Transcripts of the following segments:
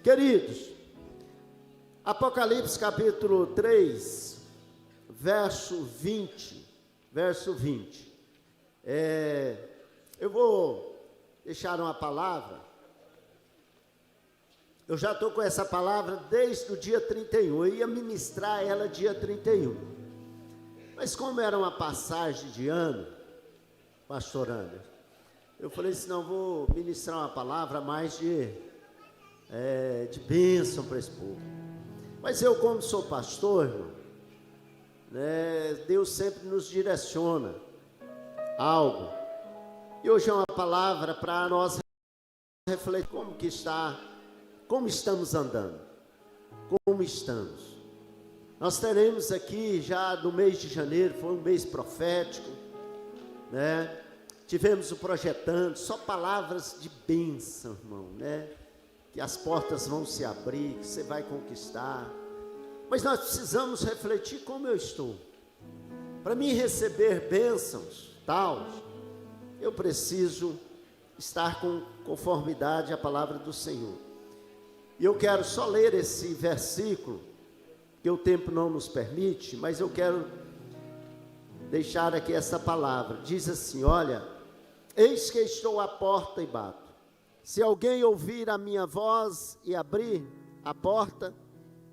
Queridos, Apocalipse capítulo 3, verso 20. Eu vou deixar uma palavra. Eu já estou com essa palavra desde o dia 31. Eu ia ministrar ela dia 31. Mas como era uma passagem de ano, pastor Anderson, eu falei assim, não, vou ministrar uma palavra mais de bênção para esse povo. Mas eu, como sou pastor, irmão, Deus sempre nos direciona algo. E hoje é uma palavra para nós refletir como estamos andando, como estamos. Nós teremos aqui já no mês de janeiro, foi um mês profético, tivemos o projetando, só palavras de bênção, irmão, que as portas vão se abrir, que você vai conquistar. Mas nós precisamos refletir como eu estou. Para mim receber bênçãos, eu preciso estar com conformidade à palavra do Senhor. E eu quero só ler esse versículo, que o tempo não nos permite, mas eu quero deixar aqui essa palavra. Diz assim, olha, eis que estou à porta e bato. Se alguém ouvir a minha voz e abrir a porta,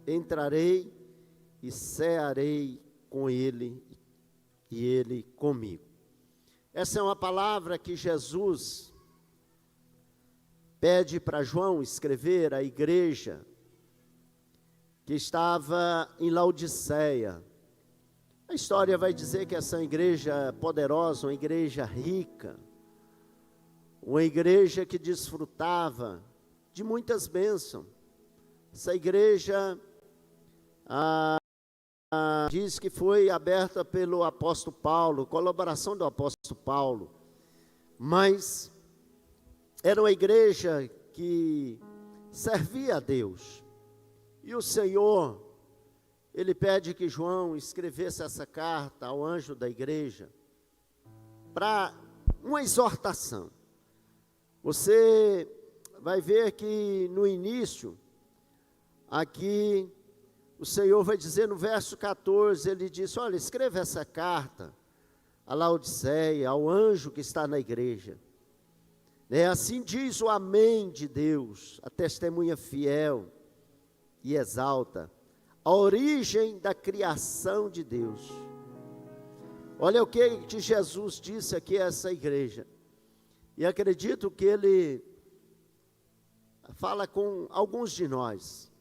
entrarei e cearei com ele e ele comigo. Essa é uma palavra que Jesus pede para João escrever à igreja que estava em Laodiceia. A história vai dizer que essa igreja poderosa, uma igreja rica, uma igreja que desfrutava de muitas bênçãos. Essa igreja diz que foi aberta pelo apóstolo Paulo, colaboração do apóstolo Paulo, mas era uma igreja que servia a Deus. E o Senhor, Ele pede que João escrevesse essa carta ao anjo da igreja, para uma exortação. Você vai ver que no início, aqui, o Senhor vai dizer no verso 14, Ele diz, olha, escreva essa carta a Laodiceia, ao anjo que está na igreja. Assim diz o amém de Deus, a testemunha fiel e exalta, a origem da criação de Deus. Olha o que Jesus disse aqui a essa igreja. E acredito que Ele fala com alguns de nós.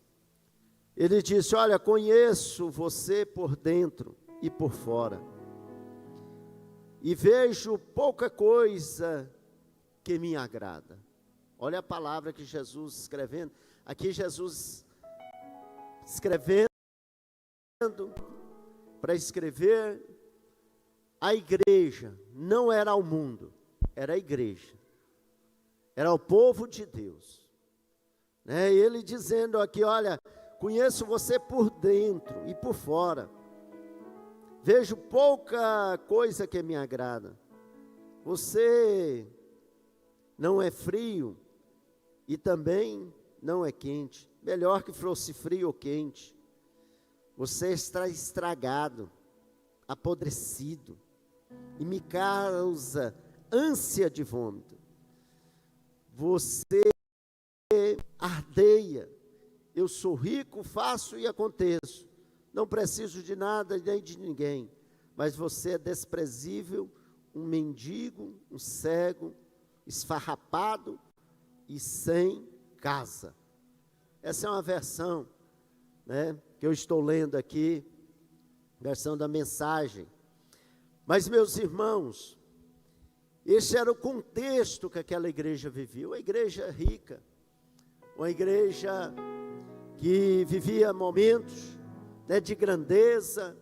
Ele disse, olha, conheço você por dentro e por fora, e vejo pouca coisa que me agrada. Olha a palavra que Jesus escrevendo, aqui Jesus escrevendo, para escrever a igreja, não era o mundo, era a igreja, era o povo de Deus, ele dizendo aqui, olha, conheço você por dentro e por fora, vejo pouca coisa que me agrada. Você não é frio e também não é quente, melhor que fosse frio ou quente. Você está estragado, apodrecido, e me causa ânsia de vômito. Você ardeia. Eu sou rico, faço e aconteço. Não preciso de nada nem de ninguém. Mas você é desprezível, um mendigo, um cego, esfarrapado e sem casa. Essa é uma versão, que eu estou lendo aqui, versão da Mensagem. Mas, meus irmãos, esse era o contexto que aquela igreja vivia. Uma igreja rica, uma igreja que vivia momentos de grandeza.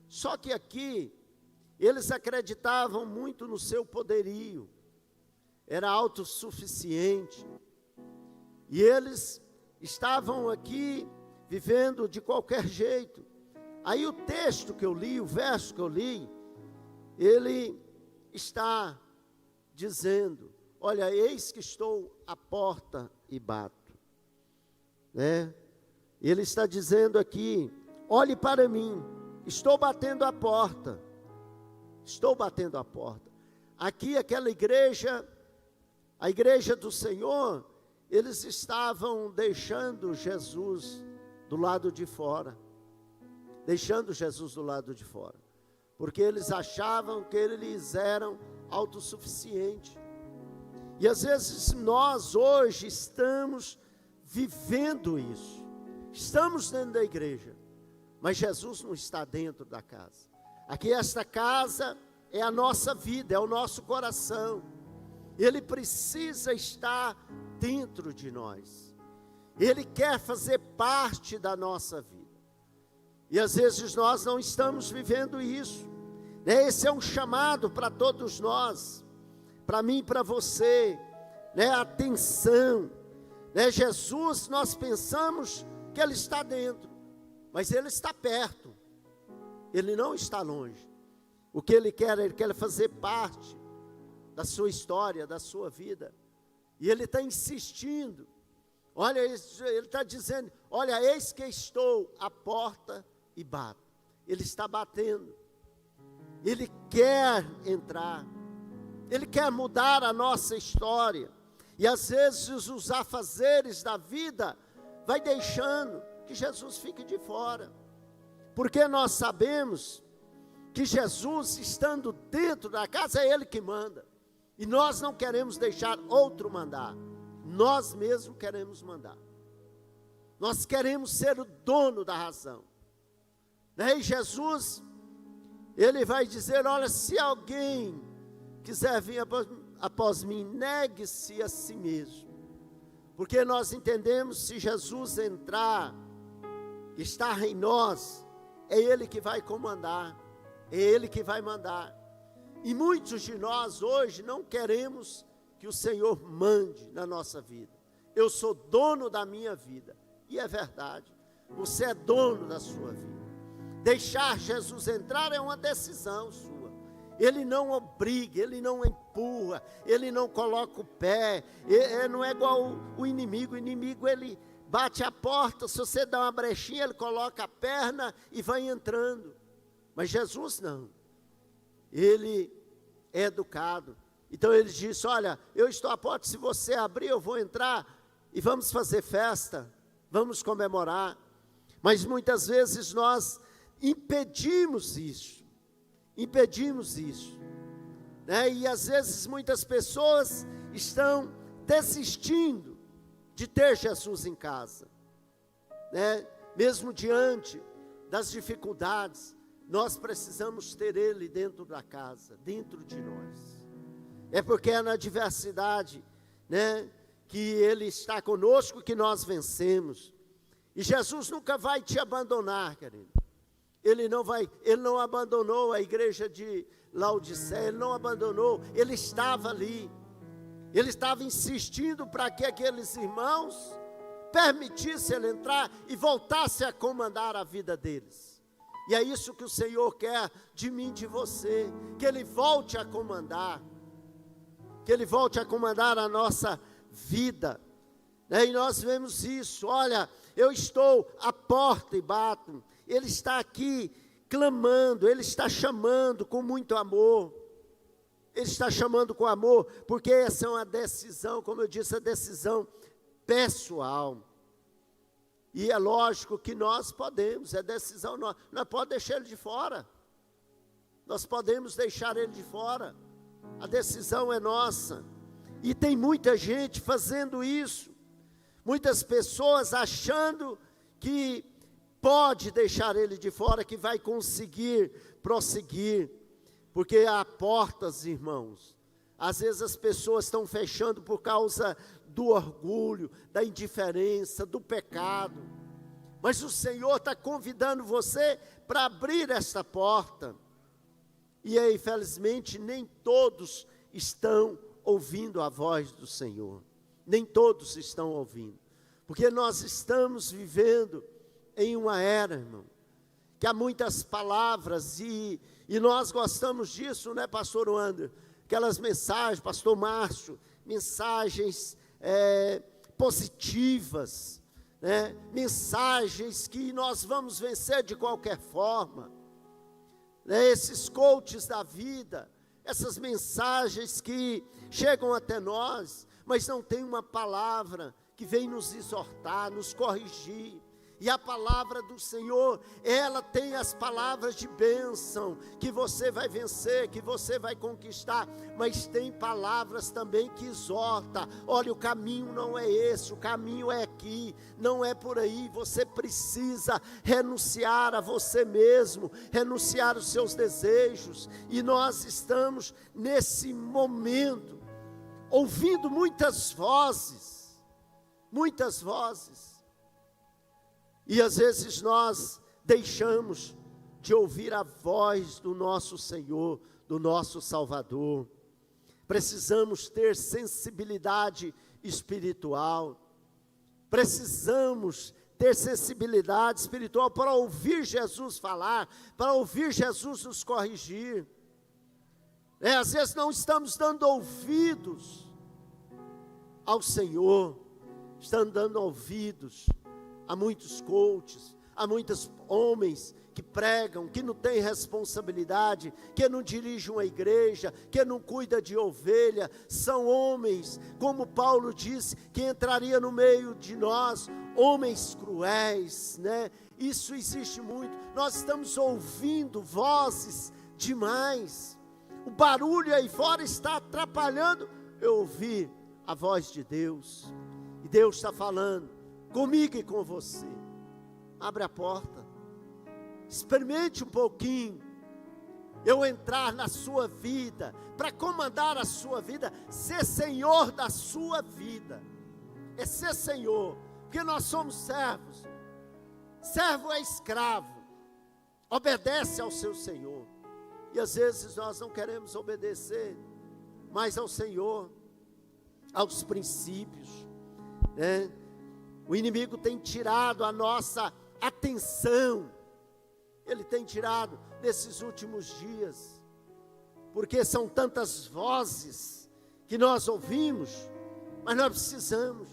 Só que aqui, eles acreditavam muito no seu poderio, era autossuficiente, e eles estavam aqui vivendo de qualquer jeito. Aí o texto que eu li, o verso que eu li, ele está dizendo, olha, eis que estou à porta e bato. né? Ele está dizendo aqui: olhe para mim, estou batendo a porta. Estou batendo a porta. Aqui aquela igreja, a igreja do Senhor, eles estavam deixando Jesus do lado de fora. Deixando Jesus do lado de fora. Porque eles achavam que eles eram autossuficientes. E às vezes nós hoje estamos vivendo isso. Estamos dentro da igreja, mas Jesus não está dentro da casa. Aqui esta casa é a nossa vida, é o nosso coração. Ele precisa estar dentro de nós. Ele quer fazer parte da nossa vida. E às vezes nós não estamos vivendo isso, né? Esse é um chamado para todos nós, para mim e para você, né? Atenção, né? Jesus, nós pensamos que Ele está dentro, mas Ele está perto, Ele não está longe. O que Ele quer fazer parte da sua história, da sua vida, e Ele está insistindo. Olha, Ele está dizendo: olha, eis que estou à porta e bato. Ele está batendo. Ele quer entrar. Ele quer mudar a nossa história. E às vezes os afazeres da vida vai deixando que Jesus fique de fora. Porque nós sabemos que Jesus, estando dentro da casa, é Ele que manda. E nós não queremos deixar outro mandar. Nós mesmos queremos mandar. Nós queremos ser o dono da razão. E Jesus, Ele vai dizer: olha, se alguém quiser vir após mim, negue-se a si mesmo. Porque nós entendemos, se Jesus entrar, estar em nós, é Ele que vai comandar, é Ele que vai mandar. E muitos de nós hoje não queremos que o Senhor mande na nossa vida. Eu sou dono da minha vida. E é verdade, você é dono da sua vida. Deixar Jesus entrar é uma decisão sua. Ele não obriga, Ele não empurra, Ele não coloca o pé. Não é igual o inimigo. O inimigo, ele bate a porta, se você dá uma brechinha, ele coloca a perna e vai entrando. Mas Jesus não. Ele é educado. Então Ele disse: olha, eu estou à porta, se você abrir, eu vou entrar e vamos fazer festa, vamos comemorar. Mas muitas vezes nós impedimos isso, né? E às vezes muitas pessoas estão desistindo de ter Jesus em casa, né? Mesmo diante das dificuldades, nós precisamos ter Ele dentro da casa, dentro de nós. É porque é na adversidade, né, que Ele está conosco, que nós vencemos. E Jesus nunca vai te abandonar, querido. Ele não abandonou a igreja de Laodiceia, Ele não abandonou, Ele estava ali. Ele estava insistindo para que aqueles irmãos permitissem Ele entrar e voltasse a comandar a vida deles. E é isso que o Senhor quer de mim e de você, que Ele volte a comandar, que Ele volte a comandar a nossa vida, né? E nós vemos isso. Olha, eu estou à porta e bato. Ele está aqui clamando, Ele está chamando com muito amor. Ele está chamando com amor, porque essa é uma decisão, como eu disse, a decisão pessoal. E é lógico que nós podemos, é decisão nossa, nós podemos deixar Ele de fora. Nós podemos deixar Ele de fora. A decisão é nossa. E tem muita gente fazendo isso. Muitas pessoas achando que pode deixar Ele de fora, que vai conseguir prosseguir. Porque há portas, irmãos. Às vezes as pessoas estão fechando por causa do orgulho, da indiferença, do pecado. Mas o Senhor está convidando você para abrir esta porta. E aí, infelizmente, nem todos estão ouvindo a voz do Senhor. Nem todos estão ouvindo. Porque nós estamos vivendo em uma era, irmão, que há muitas palavras e nós gostamos disso, né, pastor Wander? Aquelas mensagens, pastor Márcio, mensagens positivas, né? Mensagens que nós vamos vencer de qualquer forma, né? Esses coaches da vida, essas mensagens que chegam até nós, mas não tem uma palavra que vem nos exortar, nos corrigir. E a palavra do Senhor, ela tem as palavras de bênção, que você vai vencer, que você vai conquistar, mas tem palavras também que exorta. Olha, o caminho não é esse, o caminho é aqui, não é por aí. Você precisa renunciar a você mesmo, renunciar aos seus desejos. E nós estamos nesse momento, ouvindo muitas vozes, e às vezes nós deixamos de ouvir a voz do nosso Senhor, do nosso Salvador. Precisamos ter sensibilidade espiritual, precisamos ter sensibilidade espiritual para ouvir Jesus falar, para ouvir Jesus nos corrigir. Às vezes não estamos dando ouvidos ao Senhor, estamos dando ouvidos a muitos coaches, a muitos homens que pregam, que não têm responsabilidade, que não dirigem uma igreja, que não cuidam de ovelha. São homens, como Paulo disse, que entraria no meio de nós, homens cruéis, né? Isso existe muito. Nós estamos ouvindo vozes demais. O barulho aí fora está atrapalhando eu ouvir a voz de Deus. E Deus está falando comigo e com você. Abre a porta, experimente um pouquinho, eu entrar na sua vida, para comandar a sua vida, ser senhor da sua vida, é ser senhor, porque nós somos servos. Servo é escravo, obedece ao seu senhor, e às vezes nós não queremos obedecer mais ao Senhor, aos princípios, né? O inimigo tem tirado a nossa atenção, ele tem tirado nesses últimos dias, porque são tantas vozes que nós ouvimos, mas nós precisamos.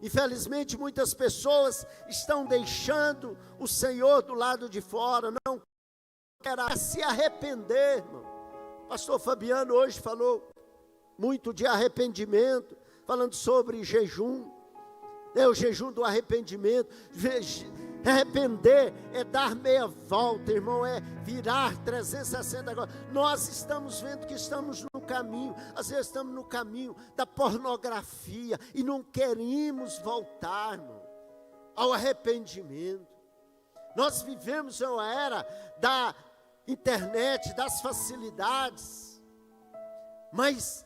Infelizmente muitas pessoas estão deixando o Senhor do lado de fora, não querem se arrepender, irmão. Pastor Fabiano hoje falou muito de arrependimento, falando sobre jejum. O jejum do arrependimento. Arrepender é dar meia volta, irmão, é virar 360 graus. Nós estamos vendo que estamos no caminho, às vezes estamos no caminho da pornografia e não queremos voltar, irmão, ao arrependimento. Nós vivemos uma era da internet, das facilidades, mas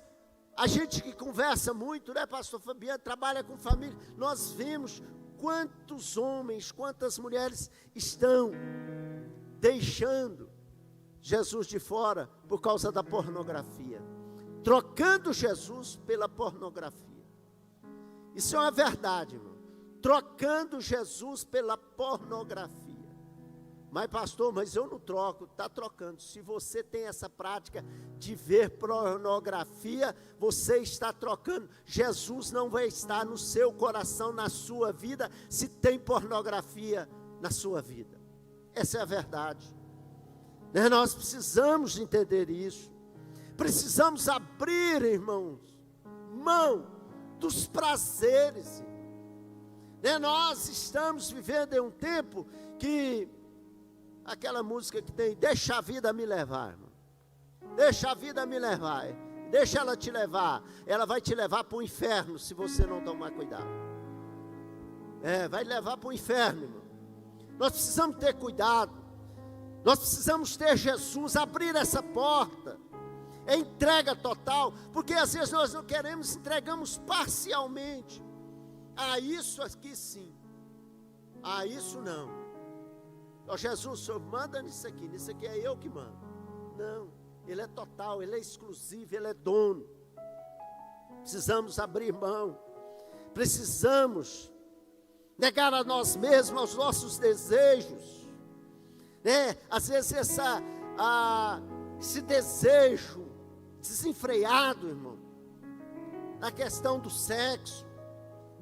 a gente que conversa muito, né, pastor Fabiano, trabalha com família, nós vemos quantos homens, quantas mulheres estão deixando Jesus de fora por causa da pornografia, trocando Jesus pela pornografia. Isso é uma verdade, irmão, trocando Jesus pela pornografia. Mas pastor, mas eu não troco. Está trocando. Se você tem essa prática de ver pornografia, você está trocando. Jesus não vai estar no seu coração, na sua vida, se tem pornografia na sua vida. Essa é a verdade, né? Nós precisamos entender isso. Precisamos abrir, irmãos, mão dos prazeres, né? Nós estamos vivendo em um tempo que aquela música que tem, deixa a vida me levar, irmão. Deixa a vida me levar, deixa ela te levar, ela vai te levar para o inferno, se você não tomar cuidado, vai levar para o inferno, irmão. Nós precisamos ter cuidado, nós precisamos ter Jesus, abrir essa porta, é entrega total, porque às vezes nós não queremos, entregamos parcialmente, isso aqui sim, isso não. Ó, Jesus, o Senhor manda nisso aqui é eu que mando. Não, Ele é total, Ele é exclusivo, Ele é dono. Precisamos abrir mão, precisamos negar a nós mesmos, aos nossos desejos, né? Às vezes esse desejo desenfreado, irmão, na questão do sexo,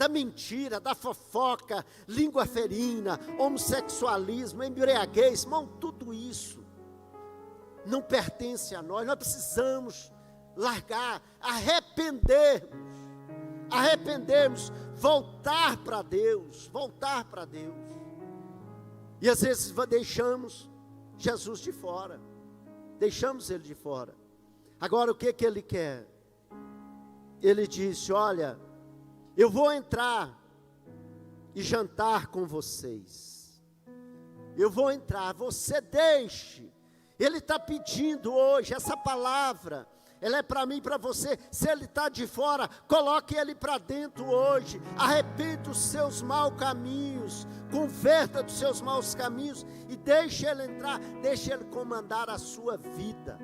da mentira, da fofoca, língua ferina, homossexualismo, embriaguez, irmão, tudo isso não pertence a nós. Nós precisamos largar, arrependermos, voltar para Deus. E às vezes deixamos Jesus de fora, deixamos Ele de fora. Agora o que Ele quer? Ele disse: olha, eu vou entrar e jantar com vocês, eu vou entrar, você deixe. Ele está pedindo hoje, essa palavra, ela é para mim e para você. Se ele está de fora, coloque ele para dentro hoje. Arrependa os seus maus caminhos, converta dos seus maus caminhos e deixe ele entrar, deixe ele comandar a sua vida.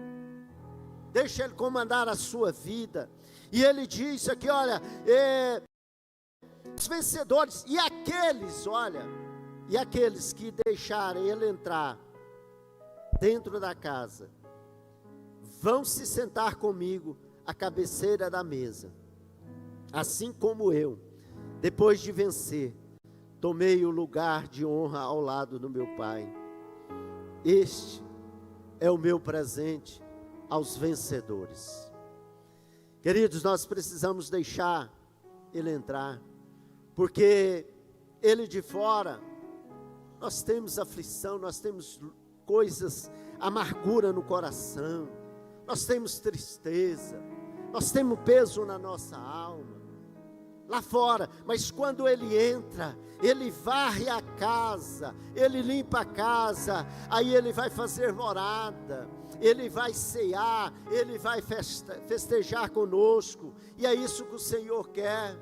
Deixe ele comandar a sua vida. E ele diz aqui, olha, os vencedores e aqueles que deixarem ele entrar dentro da casa, vão se sentar comigo à cabeceira da mesa, assim como eu, depois de vencer, tomei o lugar de honra ao lado do meu Pai. Este é o meu presente aos vencedores. Queridos, nós precisamos deixar ele entrar, porque ele de fora, nós temos aflição, nós temos coisas, amargura no coração, nós temos tristeza, nós temos peso na nossa alma, lá fora. Mas quando ele entra, ele varre a casa, ele limpa a casa, aí ele vai fazer morada, ele vai cear, ele vai festejar conosco, e é isso que o Senhor quer.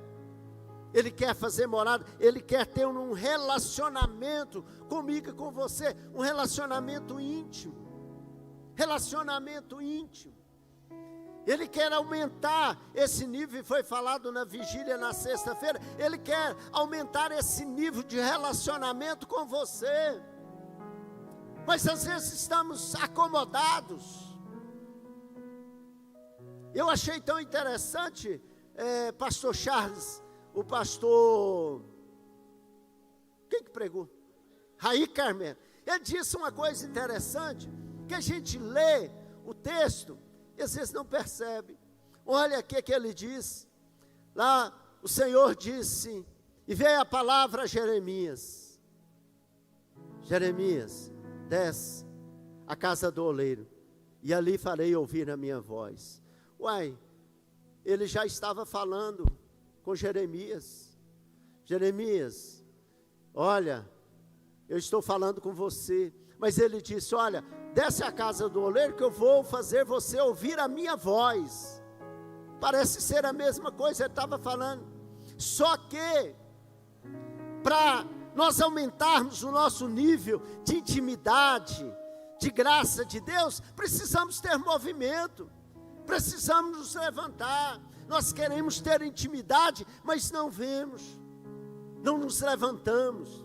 Ele quer fazer morada, Ele quer ter um relacionamento comigo e com você, um relacionamento íntimo, Ele quer aumentar esse nível, e foi falado na vigília na sexta-feira, Ele quer aumentar esse nível de relacionamento com você, mas às vezes estamos acomodados. Eu achei tão interessante, pastor Charles, o pastor, quem que pregou? Raí Carmelo. Ele disse uma coisa interessante, que a gente lê o texto e às vezes não percebe. Olha o que ele diz. Lá o Senhor disse, e veio a palavra a Jeremias: Jeremias, desce à casa do oleiro, e ali farei ouvir a minha voz. Uai, ele já estava falando com Jeremias. Jeremias, olha, eu estou falando com você. Mas ele disse: olha, desce à casa do oleiro que eu vou fazer você ouvir a minha voz. Parece ser a mesma coisa, ele estava falando. Só que, para nós aumentarmos o nosso nível de intimidade, de graça de Deus, precisamos ter movimento, precisamos nos levantar. Nós queremos ter intimidade, mas não vemos, não nos levantamos.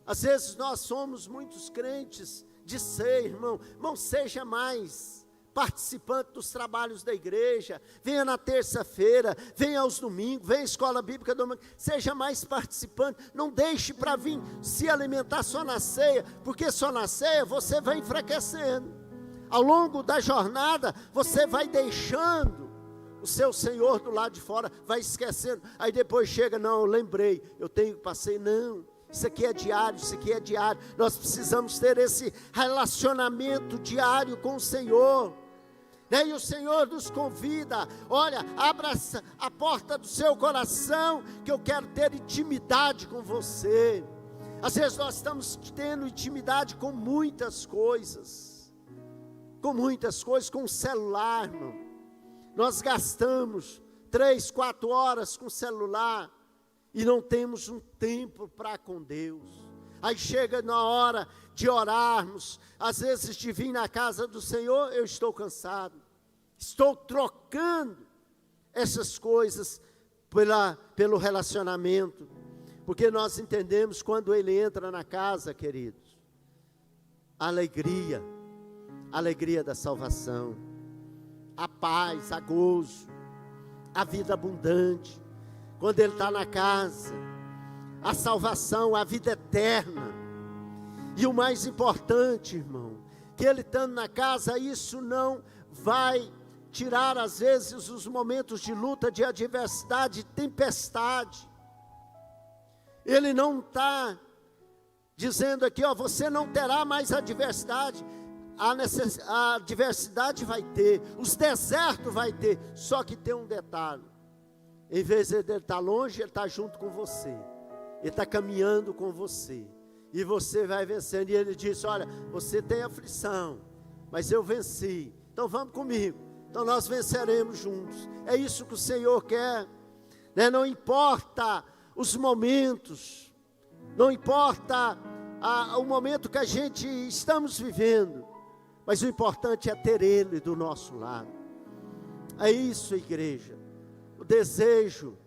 Às vezes nós somos muitos crentes de ser, irmão, seja mais participante dos trabalhos da igreja, venha na terça-feira, venha aos domingos, venha à escola bíblica domingo, seja mais participante, não deixe para vir se alimentar só na ceia, porque só na ceia você vai enfraquecendo, ao longo da jornada você vai deixando o seu Senhor do lado de fora, vai esquecendo, aí depois chega, não, eu lembrei, eu passei, não, isso aqui é diário, nós precisamos ter esse relacionamento diário com o Senhor, né? E o Senhor nos convida, olha, abra a porta do seu coração, que eu quero ter intimidade com você. Às vezes nós estamos tendo intimidade com muitas coisas, com o celular, irmão. Nós gastamos 3, 4 horas com o celular e não temos um tempo para com Deus. Aí chega na hora de orarmos, às vezes de vir na casa do Senhor, eu estou cansado. Estou trocando essas coisas pelo relacionamento, porque nós entendemos quando Ele entra na casa, queridos, a alegria da salvação, a paz, a gozo, a vida abundante, quando ele está na casa, a salvação, a vida eterna. E o mais importante, irmão, que ele estando na casa, isso não vai tirar às vezes os momentos de luta, de adversidade, de tempestade. Ele não está dizendo aqui, ó, você não terá mais adversidade. A adversidade vai ter, os desertos vai ter, só que tem um detalhe: em vez de ele estar longe, ele está junto com você, ele está caminhando com você, e você vai vencendo. E ele disse: olha, você tem aflição, mas eu venci, então vamos comigo, então nós venceremos juntos. É isso que o Senhor quer, né? Não importa os momentos, não importa o momento que a gente estamos vivendo, mas o importante é ter Ele do nosso lado. É isso, igreja. O desejo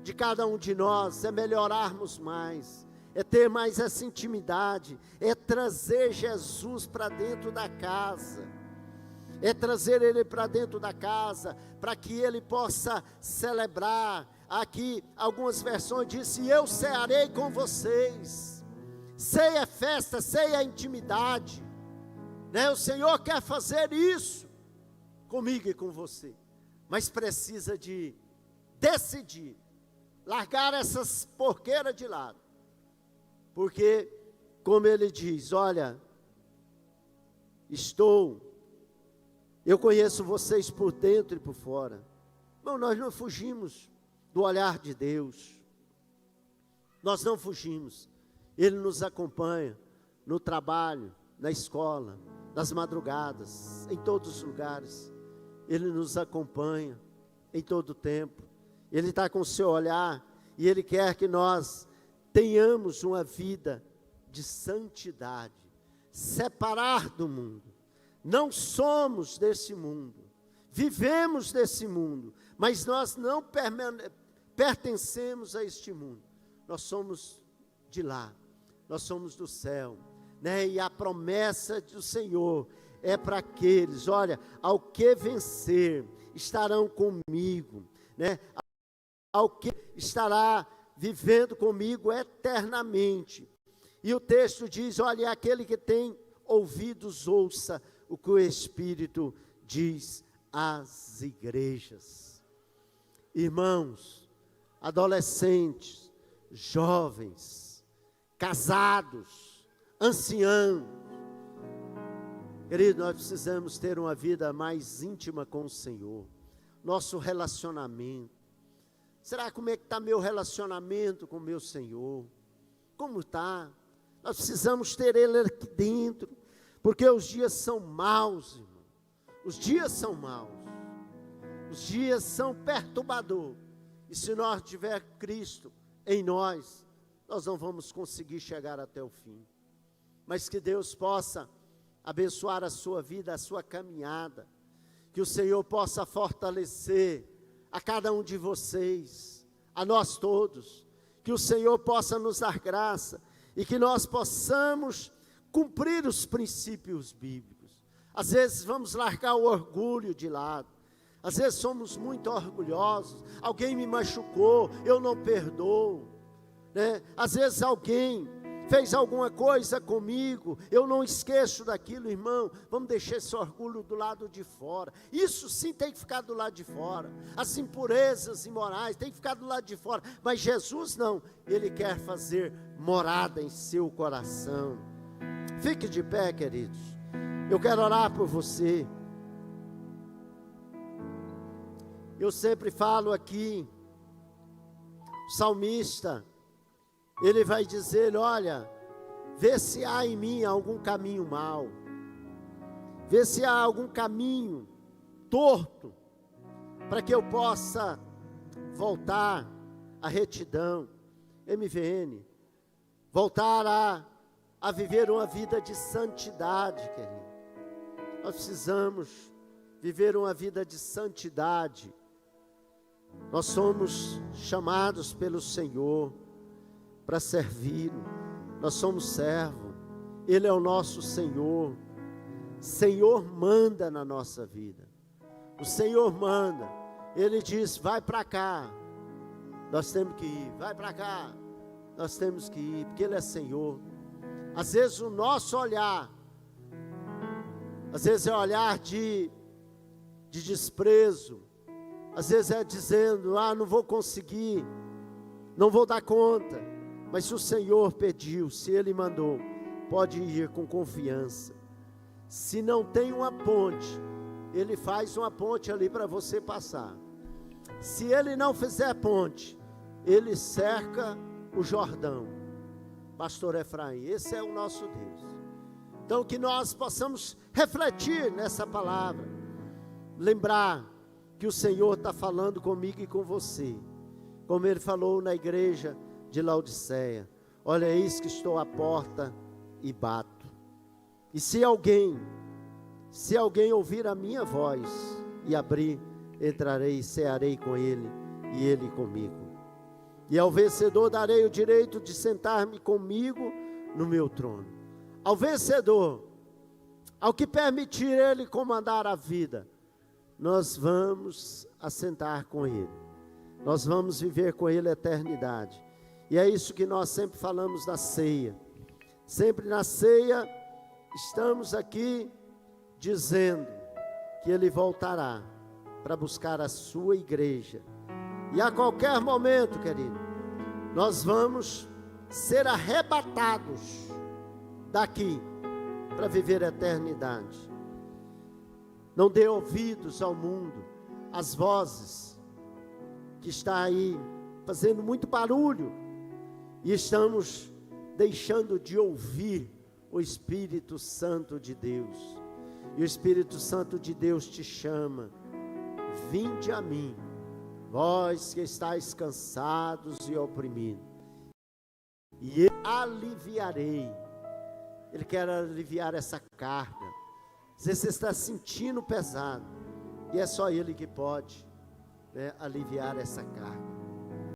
de cada um de nós é melhorarmos mais, é ter mais essa intimidade, é trazer Jesus para dentro da casa, é trazer Ele para dentro da casa, para que Ele possa celebrar. Aqui algumas versões dizem: eu cearei com vocês. Ceia é festa, ceia é intimidade, né? O Senhor quer fazer isso comigo e com você, mas precisa de decidir, largar essas porqueiras de lado, porque, como Ele diz, olha, eu conheço vocês por dentro e por fora. Bom, nós não fugimos do olhar de Deus, nós não fugimos. Ele nos acompanha no trabalho, na escola, nas madrugadas, em todos os lugares. Ele nos acompanha em todo o tempo. Ele está com o seu olhar e Ele quer que nós tenhamos uma vida de santidade, separar do mundo. Não somos desse mundo, vivemos desse mundo, mas nós não pertencemos a este mundo. Nós somos de lá, nós somos do céu, né? E a promessa do Senhor é para aqueles, olha, ao que vencer, estarão comigo, né? Ao que estará vivendo comigo eternamente. E o texto diz, olha, aquele que tem ouvidos, ouça o que o Espírito diz às igrejas. Irmãos, adolescentes, jovens, casados, anciãos, querido, nós precisamos ter uma vida mais íntima com o Senhor. Nosso relacionamento, será como é que está meu relacionamento com o meu Senhor? Como está? Nós precisamos ter Ele aqui dentro, porque os dias são maus, irmão. Os dias são maus, os dias são perturbadores, e se nós tiver Cristo em nós, nós não vamos conseguir chegar até o fim. Mas que Deus possa abençoar a sua vida, a sua caminhada, que o Senhor possa fortalecer a cada um de vocês, a nós todos, que o Senhor possa nos dar graça, e que nós possamos cumprir os princípios bíblicos. Às vezes vamos largar o orgulho de lado, às vezes somos muito orgulhosos, alguém me machucou, eu não perdoo, né? Às vezes alguém fez alguma coisa comigo, eu não esqueço daquilo, irmão. Vamos deixar esse orgulho do lado de fora. Isso sim tem que ficar do lado de fora. As impurezas imorais tem que ficar do lado de fora. Mas Jesus não, Ele quer fazer morada em seu coração. Fique de pé, queridos. Eu quero orar por você. Eu sempre falo aqui, o salmista, ele vai dizer, olha, vê se há em mim algum caminho mau, vê se há algum caminho torto, para que eu possa voltar à retidão, MVN, voltar a viver uma vida de santidade, querido. Nós precisamos viver uma vida de santidade. Nós somos chamados pelo Senhor para servi-lo, nós somos servo, Ele é o nosso Senhor. Senhor manda na nossa vida, o Senhor manda, Ele diz, vai para cá, nós temos que ir. Vai para cá, nós temos que ir, porque Ele é Senhor. Às vezes o nosso olhar, às vezes é olhar de desprezo, às vezes é dizendo, não vou conseguir, não vou dar conta. Mas se o Senhor pediu, se Ele mandou, pode ir com confiança. Se não tem uma ponte, Ele faz uma ponte ali para você passar. Se Ele não fizer ponte, Ele cerca o Jordão. Pastor Efraim, esse é o nosso Deus. Então que nós possamos refletir nessa palavra, lembrar que o Senhor está falando comigo e com você, como Ele falou na igreja de Laodiceia: olha, eis que estou à porta e bato. E se alguém ouvir a minha voz e abrir, entrarei e cearei com ele e ele comigo. E ao vencedor darei o direito de sentar-me comigo no meu trono. Ao vencedor, ao que permitir ele comandar a vida, nós vamos assentar com ele. Nós vamos viver com ele a eternidade. E é isso que nós sempre falamos na ceia. Sempre na ceia, estamos aqui dizendo que Ele voltará para buscar a sua igreja. E a qualquer momento, querido, nós vamos ser arrebatados daqui para viver a eternidade. Não dê ouvidos ao mundo, às vozes que está aí fazendo muito barulho, e estamos deixando de ouvir o Espírito Santo de Deus. E o Espírito Santo de Deus te chama: vinde a mim, vós que estáis cansados e oprimidos, e eu aliviarei. Ele quer aliviar essa carga. Se você está sentindo pesado, e é só Ele que pode, aliviar essa carga.